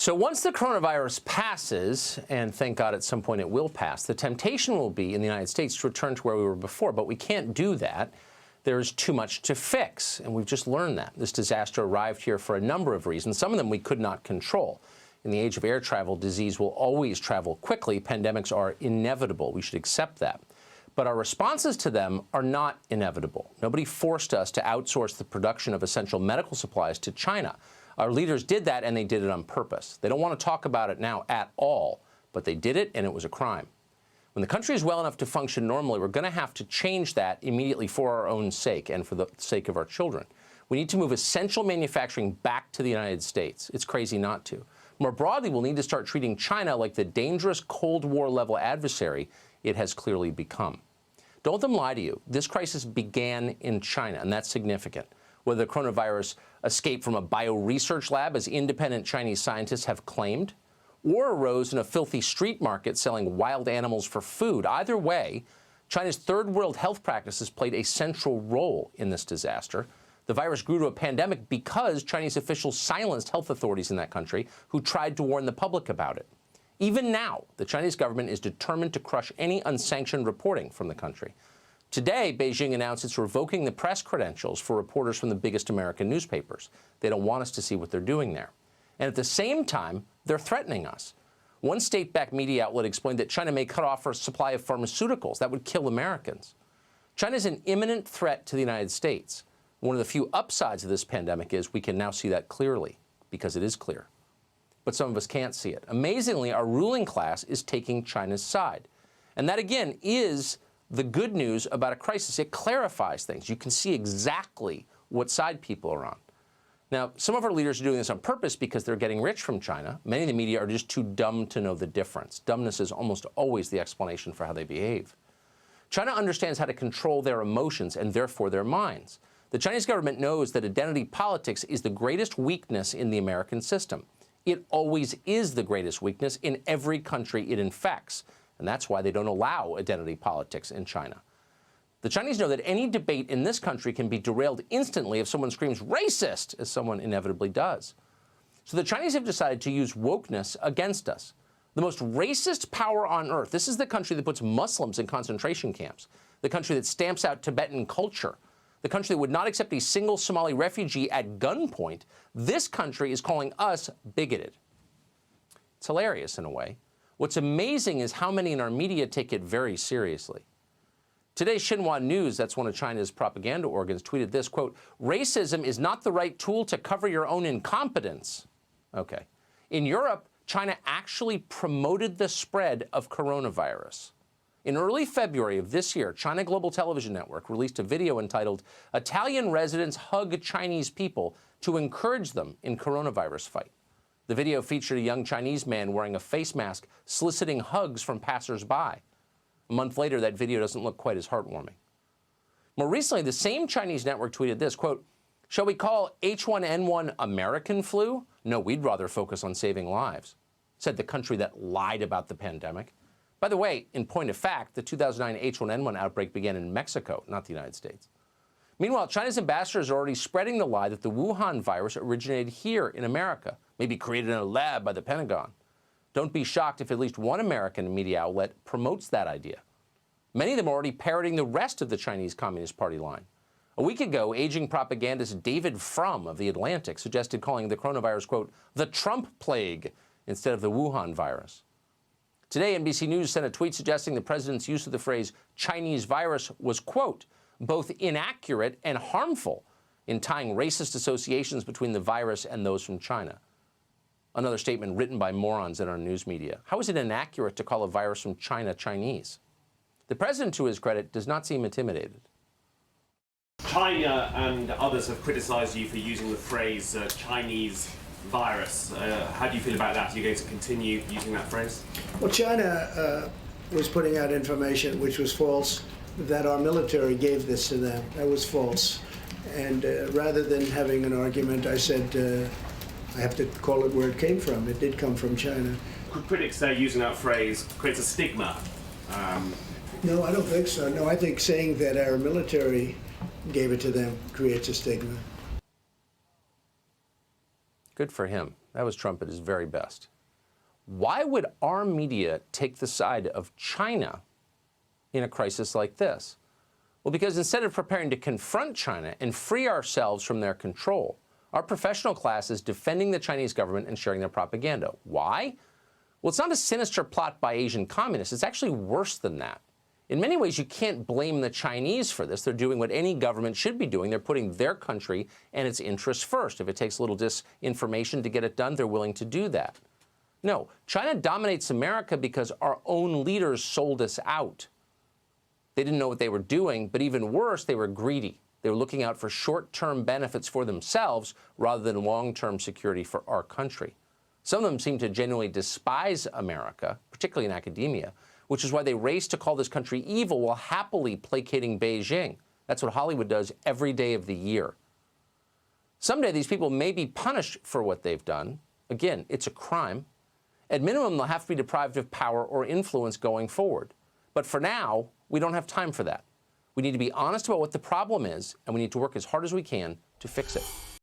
So once the coronavirus passes, and thank God at some point it will pass, the temptation will be in the United States to return to where we were before, but we can't do that. There's too much to fix, and we've just learned that. This disaster arrived here for a number of reasons. Some of them we could not control. In the age of air travel, disease will always travel quickly. Pandemics are inevitable. We should accept that. But our responses to them are not inevitable. Nobody forced us to outsource the production of essential medical supplies to China. Our leaders did that, and they did it on purpose. They don't want to talk about it now at all, but they did it, and it was a crime. When the country is well enough to function normally, we're going to have to change that immediately for our own sake and for the sake of our children. We need to move essential manufacturing back to the United States. It's crazy not to. More broadly, we'll need to start treating China like the dangerous Cold War-level adversary it has clearly become. Don't let them lie to you. This crisis began in China, and that's significant. Whether the coronavirus escaped from a bioresearch lab, as independent Chinese scientists have claimed, or arose in a filthy street market selling wild animals for food. Either way, China's third-world health practices played a central role in this disaster. The virus grew to a pandemic because Chinese officials silenced health authorities in that country who tried to warn the public about it. Even now, the Chinese government is determined to crush any unsanctioned reporting from the country. Today, Beijing announced it's revoking the press credentials for reporters from the biggest American newspapers. They don't want us to see what they're doing there. And at the same time, they're threatening us. One state-backed media outlet explained that China may cut off our supply of pharmaceuticals. That would kill Americans. China is an imminent threat to the United States. One of the few upsides of this pandemic is we can now see that clearly, because it is clear. But some of us can't see it. Amazingly, our ruling class is taking China's side. And that, again, is the good news about a crisis. It clarifies things. You can see exactly what side people are on. Now, some of our leaders are doing this on purpose because they're getting rich from China. Many of the media are just too dumb to know the difference. Dumbness is almost always the explanation for how they behave. China understands how to control their emotions and therefore their minds. The Chinese government knows that identity politics is the greatest weakness in the American system. It always is the greatest weakness in every country it infects. And that's why they don't allow identity politics in China. The Chinese know that any debate in this country can be derailed instantly if someone screams racist, as someone inevitably does. So the Chinese have decided to use wokeness against us. The most racist power on earth. This is the country that puts Muslims in concentration camps. The country that stamps out Tibetan culture. The country that would not accept a single Somali refugee at gunpoint. This country is calling us bigoted. It's hilarious in a way. What's amazing is how many in our media take it very seriously. Today's Xinhua News, that's one of China's propaganda organs, tweeted this, quote, "Racism is not the right tool to cover your own incompetence." Okay. In Europe, China actually promoted the spread of coronavirus. In early February of this year, China Global Television Network released a video entitled, "Italian Residents Hug Chinese People to Encourage Them in Coronavirus Fight." The video featured a young Chinese man wearing a face mask soliciting hugs from passers-by. A month later, that video doesn't look quite as heartwarming. More recently, the same Chinese network tweeted this, quote, "Shall we call H1N1 American flu? No, we'd rather focus on saving lives," said the country that lied about the pandemic. By the way, in point of fact, the 2009 H1N1 outbreak began in Mexico, not the United States. Meanwhile, China's ambassadors are already spreading the lie that the Wuhan virus originated here in America, maybe created in a lab by the Pentagon. Don't be shocked if at least one American media outlet promotes that idea. Many of them are already parroting the rest of the Chinese Communist Party line. A week ago, aging propagandist David Frum of The Atlantic suggested calling the coronavirus, quote, "the Trump plague," instead of the Wuhan virus. Today, NBC News sent a tweet suggesting the president's use of the phrase Chinese virus was, quote, "both inaccurate and harmful in tying racist associations between the virus and those from China." Another statement written by morons in our news media. How is it inaccurate to call a virus from China Chinese? The president, to his credit, does not seem intimidated. China and others have criticized you for using the phrase Chinese virus. How do you feel about that? Are you going to continue using that phrase? Well, China was putting out information which was false, that our military gave this to them. That was false. And rather than having an argument, I said, I have to call it where it came from. It did come from China. Critics say using that phrase creates a stigma. No, I don't think so. No, I think saying that our military gave it to them creates a stigma. Good for him. That was Trump at his very best. Why would our media take the side of China in a crisis like this? Well, because instead of preparing to confront China and free ourselves from their control, our professional class is defending the Chinese government and sharing their propaganda. Why? Well, it's not a sinister plot by Asian communists. It's actually worse than that. In many ways, you can't blame the Chinese for this. They're doing what any government should be doing. They're putting their country and its interests first. If it takes a little disinformation to get it done, they're willing to do that. No, China dominates America because our own leaders sold us out. They didn't know what they were doing, but even worse, they were greedy. They were looking out for short-term benefits for themselves rather than long-term security for our country. Some of them seem to genuinely despise America, particularly in academia, which is why they race to call this country evil while happily placating Beijing. That's what Hollywood does every day of the year. Someday, these people may be punished for what they've done. Again, it's a crime. At minimum, they'll have to be deprived of power or influence going forward. But for now, we don't have time for that. We need to be honest about what the problem is, and we need to work as hard as we can to fix it.